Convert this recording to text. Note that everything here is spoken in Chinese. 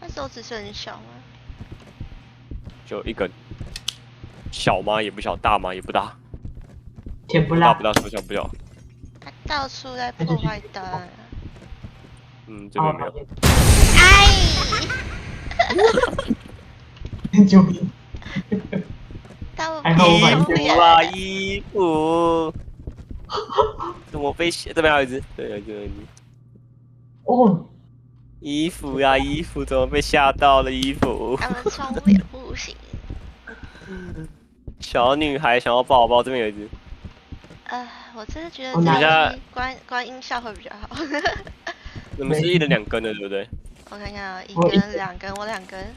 那手指是很小吗？就一根，小吗？也不小，大吗？也不大，甜不辣？大不大，说小不小。他到处在破坏灯。嗯，这边没有。哎！救命！到还好我把衣服冲脸啊，衣服，怎么被这边还有一只，对，有一只。哦，衣服呀，衣服怎么被吓到了？衣服，他们冲脸不行。小女孩想要抱抱，这边有一只。我真的觉得我拿这了游戏关音效会比较好。你们是一人2根的，对不对？我看看啊，一我根、2根，我2根。